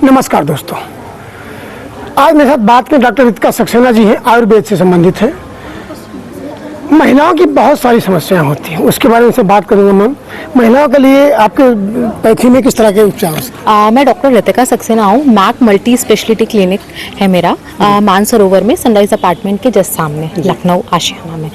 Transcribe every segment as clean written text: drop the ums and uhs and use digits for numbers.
नमस्कार दोस्तों, आज मेरे साथ बात में डॉक्टर रितिका सक्सेना जी हैं, आयुर्वेद से संबंधित है। महिलाओं की बहुत सारी समस्याएं होती हैं, उसके बारे में से बात करूंगा। मैम, महिलाओं के लिए आपके पैथी में किस तरह के उपचार हैं? मैं डॉक्टर रितिका सक्सेना हूँ। मैक मल्टी स्पेशलिटी क्लिनिक है मेरा, मानसरोवर में सनराइज अपार्टमेंट के जस्ट सामने, लखनऊ आशियाना में।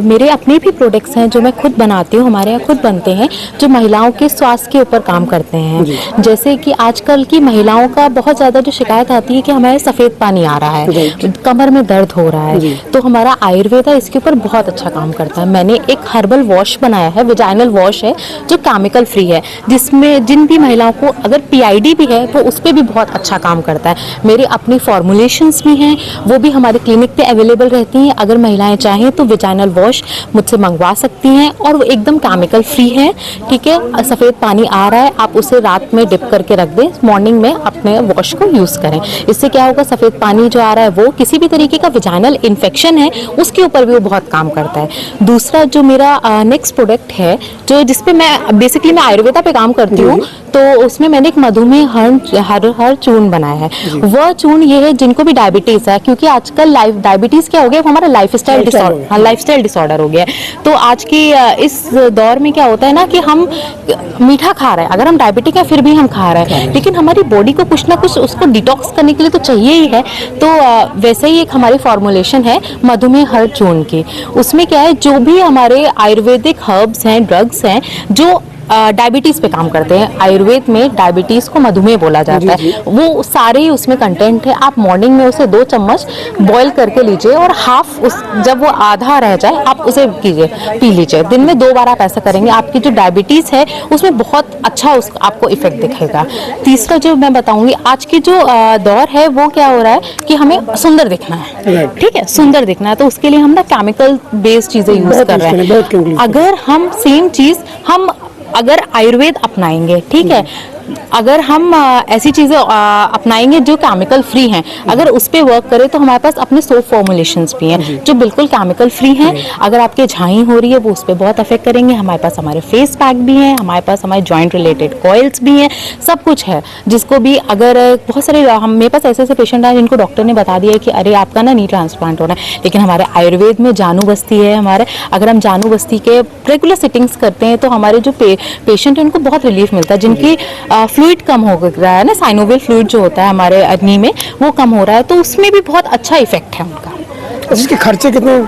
मेरे अपने भी प्रोडक्ट्स हैं जो मैं खुद बनाती हूँ, हमारे यहाँ खुद बनते हैं, जो महिलाओं के स्वास्थ्य के ऊपर काम करते हैं। जैसे कि आजकल की महिलाओं का बहुत ज़्यादा जो शिकायत आती है कि हमारे सफ़ेद पानी आ रहा है, कमर में दर्द हो रहा है, तो हमारा आयुर्वेदा इसके ऊपर बहुत अच्छा काम करता है। मैंने एक हर्बल वॉश बनाया है, विजाइनल वॉश है, जो केमिकल फ्री है, जिसमें जिन भी महिलाओं को अगर पीआईडी भी है तो उस पर भी बहुत अच्छा काम करता है। मेरी अपनी फॉर्मुलेशंस भी हैं, वो भी हमारे क्लिनिक पे अवेलेबल रहती हैं। अगर महिलाएं चाहें तो विजाइनल वॉश मुझसे मंगवा सकती हैं, और वो एकदम केमिकल फ्री है। ठीक है, सफ़ेद पानी आ रहा है, आप उसे रात में डिप करके रख दें, मॉर्निंग में अपने वॉश को यूज़ करें। इससे क्या होगा, सफ़ेद पानी जो आ रहा है वो किसी भी तरीके का विजाइनल इन्फेक्शन है उसके ऊपर भी वो बहुत काम करता है। दूसरा जो मेरा नेक्स्ट प्रोडक्ट है, जो जिसपे मैं बेसिकली मैं आयुर्वेदा पे काम करती हूँ, तो उसमें मैंने एक मधुमेह हर चूर्ण बनाया है। वह चूर्ण ये है जिनको भी डायबिटीज है, क्योंकि आजकल डायबिटीज क्या हो गया, हमारा लाइफस्टाइल डिसऑर्डर हो गया है। तो आज की इस दौर में क्या होता है ना कि हम मीठा खा रहे हैं, अगर हम डायबिटिक है फिर भी हम खा रहे हैं, लेकिन हमारी बॉडी को कुछ ना कुछ उसको डिटॉक्स करने के लिए तो चाहिए ही है। तो वैसे ही एक हमारी फॉर्मुलेशन है मधुमेह हर चूर्ण की। उसमें क्या है, जो भी हमारे आयुर्वेदिक हर्ब्स हैं, ड्रग्स हैं, जो डायबिटीज़ पे काम करते हैं। आयुर्वेद में डायबिटीज़ को मधुमेह बोला जाता है, वो सारे ही उसमें कंटेंट है। आप मॉर्निंग में उसे 2 चम्मच बॉईल करके लीजिए, और हाफ जब वो आधा रह जाए आप उसे पी लीजिए। दिन में 2 बार आप ऐसा करेंगे, आपकी जो डायबिटीज़ है उसमें बहुत अच्छा आपको इफेक्ट दिखेगा। तीसरा जो मैं बताऊंगी, आज की जो दौर है वो क्या हो रहा है कि हमें सुंदर दिखना है। ठीक है, सुंदर दिखना है, तो उसके लिए हम ना केमिकल बेस्ड चीज़ें यूज़ कर रहे हैं। अगर हम सेम चीज़ अगर आयुर्वेद अपनाएंगे, ठीक है, अगर हम ऐसी चीज़ें अपनाएंगे जो केमिकल फ्री हैं, अगर उस पर वर्क करें, तो हमारे पास अपने सोप फॉर्मुलेशंस भी हैं जो बिल्कुल केमिकल फ्री हैं। अगर आपके झाई हो रही है वो उस पर बहुत अफेक्ट करेंगे। हमारे पास हमारे फेस पैक भी हैं, हमारे पास हमारे जॉइंट रिलेटेड कॉइल्स भी हैं, सब कुछ है। जिसको भी अगर बहुत सारे मेरे पास ऐसे पेशेंट हैं जिनको डॉक्टर ने बता दिया है कि अरे आपका ना नी ट्रांसप्लांट होना है, लेकिन हमारे आयुर्वेद में जानू बस्ती है हमारे। अगर हम जानू बस्ती के रेगुलर सिटिंग्स करते हैं तो हमारे जो पेशेंट है उनको बहुत रिलीफ मिलता है। जिनकी फ्लूइड कम हो रहा है ना, साइनोवियल फ्लूइड जो होता है हमारे अग्नि में, वो कम हो रहा है, तो उसमें भी बहुत अच्छा इफेक्ट है उनका। इसके खर्चे कितने?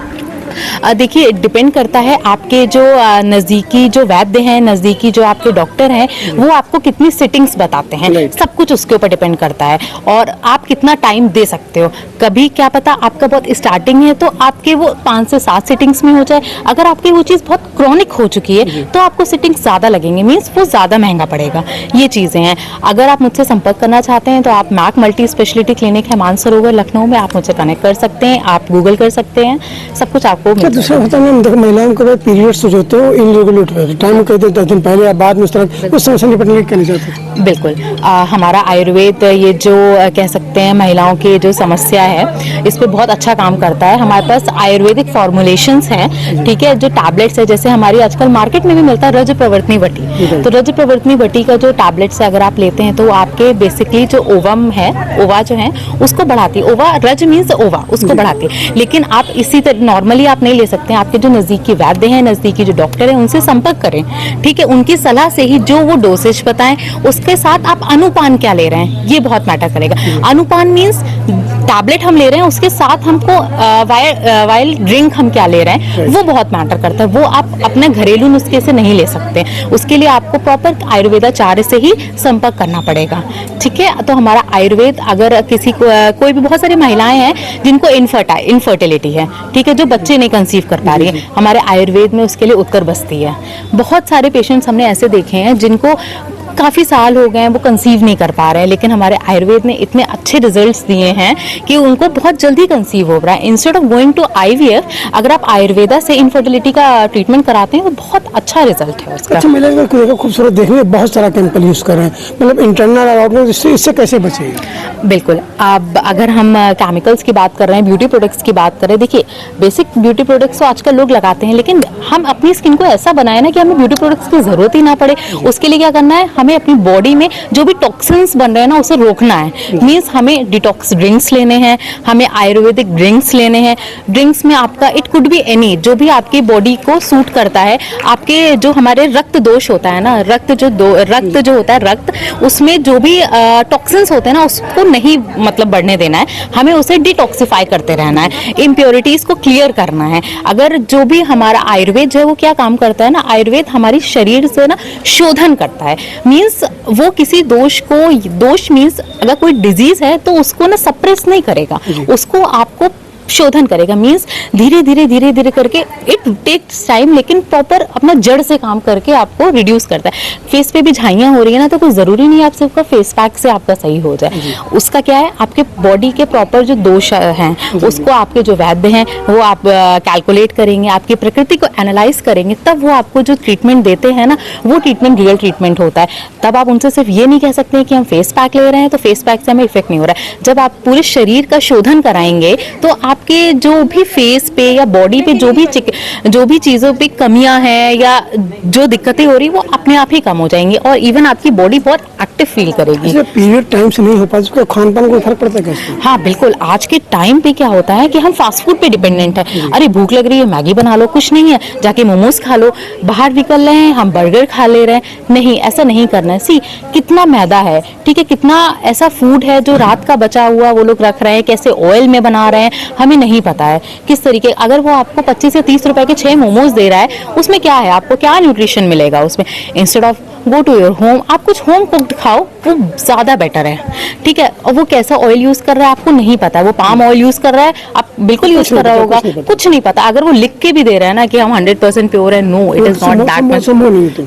देखिए, डिपेंड करता है आपके जो नज़दीकी जो वैद्य हैं, नज़दीकी जो आपके डॉक्टर हैं, वो आपको कितनी सिटिंग्स बताते हैं, सब कुछ उसके ऊपर डिपेंड करता है, और आप कितना टाइम दे सकते हो। कभी क्या पता आपका बहुत स्टार्टिंग है तो आपके वो 5 से 7 सिटिंग्स में हो जाए। अगर आपकी वो चीज़ बहुत क्रॉनिक हो चुकी है तो आपको सिटिंग्स ज़्यादा लगेंगे, मीन्स वो ज़्यादा महंगा पड़ेगा। ये चीज़ें हैं। अगर आप मुझसे संपर्क करना चाहते हैं तो आप मैक मल्टी स्पेशलिटी क्लिनिक है मानसरोवर लखनऊ में, आप मुझसे कनेक्ट कर सकते हैं, आप गूगल कर सकते हैं, सब कुछ आपको क्या दूसरा होता है? देखो, महिलाओं के पीरियड्स जो होते हैं इनरेगुलर टाइम कहते हैं 10 दिन पहले या बाद में, उस तरह उस समस्या निपटने के करनी चाहते हैं। बिल्कुल, हमारा आयुर्वेद ये जो कह सकते हैं महिलाओं की जो समस्या है इस पे बहुत अच्छा काम करता है। हमारे पास आयुर्वेदिक फॉर्मुलेशंस हैं, ठीक है, जो टैबलेट्स है, जैसे हमारी आजकल मार्केट में भी मिलता है रज प्रवर्तनी वटी। तो रज प्रवर्तनी वटी का जो टैबलेट्स है अगर आप लेते हैं तो आपके बेसिकली जो ओवम है, ओवा जो है उसको बढ़ाती है। ओवा, रज मीन्स ओवा, उसको बढ़ाती है। लेकिन आप इसी तरह नॉर्मली आप नहीं ले सकते हैं। आपके जो नज़दीकी वैद्य हैं, नज़दीकी जो डॉक्टर हैं, उनसे संपर्क करें, ठीक है, उनकी सलाह से ही जो वो डोसेज बताएं, उसके साथ आप अनुपान क्या ले रहे हैं ये बहुत मैटर करेगा। अनुपान मीन्स टैबलेट हम ले रहे हैं, उसके साथ हमको वाइल ड्रिंक हम क्या ले रहे हैं, वो बहुत मैटर करता है। वो आप अपने घरेलू नुस्खे से नहीं ले सकते, उसके लिए आपको प्रॉपर आयुर्वेदाचार्य से ही संपर्क करना पड़ेगा, ठीक है। तो हमारा आयुर्वेद, अगर किसी को कोई भी, बहुत सारी महिलाएं हैं जिनको इनफर्टिलिटी है, ठीक है, जो बच्चे नहीं कंसीव कर पा रही है, हमारे आयुर्वेद में उसके लिए उत्तर बस्ती है। बहुत सारे पेशेंट्स हमने ऐसे देखे हैं जिनको काफ़ी साल हो गए हैं, वो कंसीव नहीं कर पा रहे हैं, लेकिन हमारे आयुर्वेद ने इतने अच्छे रिजल्ट्स दिए हैं कि उनको बहुत जल्दी कंसीव हो रहा है। Instead of going to IVF, अगर आप आयुर्वेदा से इनफर्टिलिटी का ट्रीटमेंट कराते हैं तो बहुत अच्छा रिजल्ट है उसका। अच्छा, महिलाएं को खूबसूरत देखने में बहुत सारा केमिकल यूज़ कर रहे हैं, मतलब इंटरनल और आउटनल, इससे कैसे बचेगा? बिल्कुल, अब अगर हम केमिकल्स की बात कर रहे हैं, ब्यूटी प्रोडक्ट्स की बात करें, देखिए बेसिक ब्यूटी प्रोडक्ट्स तो आजकल लोग लगाते हैं, लेकिन हम अपनी स्किन को ऐसा बनाए ना कि हमें ब्यूटी प्रोडक्ट्स की ज़रूरत ही ना पड़े। उसके लिए क्या करना है, हमें अपनी बॉडी में जो भी टॉक्सिन्स बन रहे हैं ना उसे रोकना है। मीन्स हमें डिटॉक्स ड्रिंक्स लेने हैं, हमें आयुर्वेदिक ड्रिंक्स लेने हैं। ड्रिंक्स में आपका इट कुड बी एनी, जो भी आपकी बॉडी को सूट करता है। आपके जो हमारे रक्त दोष होता है ना, रक्त जो होता है रक्त, उसमें जो भी टॉक्सिन्स होते हैं ना उसको नहीं मतलब बढ़ने देना है, हमें उसे डिटॉक्सिफाई करते रहना है, इम्प्योरिटीज को क्लियर करना है। अगर जो भी हमारा आयुर्वेद जो है वो क्या काम करता है ना, आयुर्वेद हमारी शरीर से ना शोधन करता है। मीन्स वो किसी दोष मीन्स अगर कोई डिजीज है तो उसको ना सप्रेस नहीं करेगा, उसको आपको शोधन करेगा। मीन्स धीरे धीरे करके इट टेक्स टाइम, लेकिन प्रॉपर अपना जड़ से काम करके आपको रिड्यूस करता है। फेस पे भी झाइयाँ हो रही है ना, तो कोई जरूरी नहीं है आप सिर्फ फेस पैक से आपका सही हो जाए। उसका क्या है, आपके बॉडी के प्रॉपर जो दोष हैं उसको आपके जो वैद्य हैं वो आप कैलकुलेट करेंगे, आपकी प्रकृति को एनालाइज करेंगे, तब वो आपको जो ट्रीटमेंट देते हैं ना वो ट्रीटमेंट रियल ट्रीटमेंट होता है। तब आप उनसे सिर्फ ये नहीं कह सकते कि हम फेस पैक ले रहे हैं तो फेस पैक से हमें इफेक्ट नहीं हो रहा है। जब आप पूरे शरीर का शोधन कराएंगे तो आपके जो भी फेस पे या बॉडी पे जो भी चीजों पे कमियां हैं या जो दिक्कतें हो रही वो अपने आप ही कम हो जाएंगी और इवन आपकी बॉडी बहुत एक्टिव फील करेगी। पीरियड टाइम से नहीं हो पाता, उसका खान पान को फर्क पड़ता है कैसे? हाँ बिल्कुल, आज के टाइम पे क्या होता है कि हम फास्ट फूड पे डिपेंडेंट है। अरे भूख लग रही है, मैगी बना लो, कुछ नहीं है जाके मोमोज खा लो, बाहर निकल रहे हैं हम बर्गर खा ले रहे हैं। नहीं, ऐसा नहीं करना है। सी कितना मैदा है, ठीक है, कितना ऐसा फूड है जो रात का बचा हुआ वो लोग रख रहे हैं, कैसे ऑयल में बना रहे हैं हमें नहीं पता है किस तरीके। अगर वो आपको 25 से 30 रुपए के 6 मोमोज दे रहा है, उसमें क्या है, आपको क्या न्यूट्रिशन मिलेगा उसमें। Instead of go to your home, आप कुछ होम कुक्ड खाओ, वो ज्यादा बेटर है, ठीक है। और वो कैसा ऑयल यूज कर रहा है आपको नहीं पता, वो पाम ऑयल यूज कर रहा है, आप बिल्कुल यूज कर रहा होगा, कुछ नहीं पता। अगर वो लिख के भी दे रहा है ना कि हम 100% प्योर है, no it is not that much.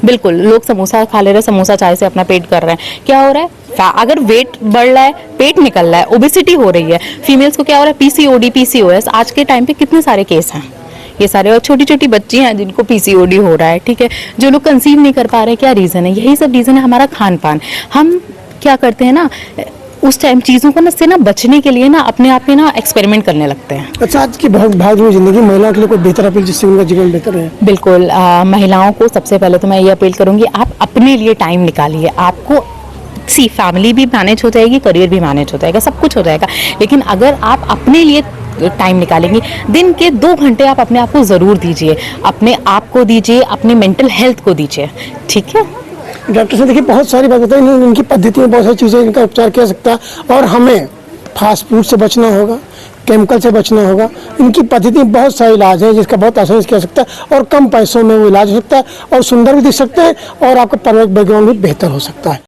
बिल्कुल, लोग समोसा खा ले रहे हैं, समोसा चाय से अपना पेट कर रहे हैं। क्या हो रहा है, अगर वेट बढ़ रहा है, पेट निकल रहा है, ओबेसिटी हो रही है, फीमेल्स को क्या हो रहा है, पीसीओडी, पीसीओएस, आज के टाइम पे कितने सारे केस हैं ये सारे। और छोटी छोटी बच्ची हैं जिनको पीसीओडी हो रहा है, ठीक है, जो लोग कंसीव नहीं कर पा रहे। क्या रीजन है, यही सब रीजन है हमारा खान पान। हम क्या करते हैं ना, उस टाइम चीजों को ना से ना बचने के लिए ना अपने आप में ना एक्सपेरिमेंट करने लगते हैं। अच्छा, आज की बहुत भागदौड़ जिंदगी महिलाओं के लिए कोई बेहतर अपील जिससे उनका जीवन बेहतर है? बिल्कुल, महिलाओं को सबसे पहले तो मैं ये अपील करूंगी, आप अपने लिए टाइम निकालिए। आपको फैमिली भी मैनेज हो जाएगी, करियर भी मैनेज हो जाएगा, सब कुछ हो जाएगा, लेकिन अगर आप अपने लिए टाइम निकालेंगे, दिन के 2 घंटे आप अपने आप को जरूर दीजिए, अपने आप को दीजिए, अपने मेंटल हेल्थ को दीजिए, ठीक है। डॉक्टर से देखिए बहुत सारी बात बताई, इनकी पद्धति में बहुत सारी चीजें इनका उपचार किया सकता है और हमें फास्ट फूड से बचना होगा, केमिकल से बचना होगा। इनकी पद्धति में बहुत सारे इलाज है जिसका बहुत आसानी से किया सकता है और कम पैसों में वो इलाज हो सकता है और सुंदर भी दिख सकते हैं और आपका परिवार बैकग्राउंड भी बेहतर हो सकता है।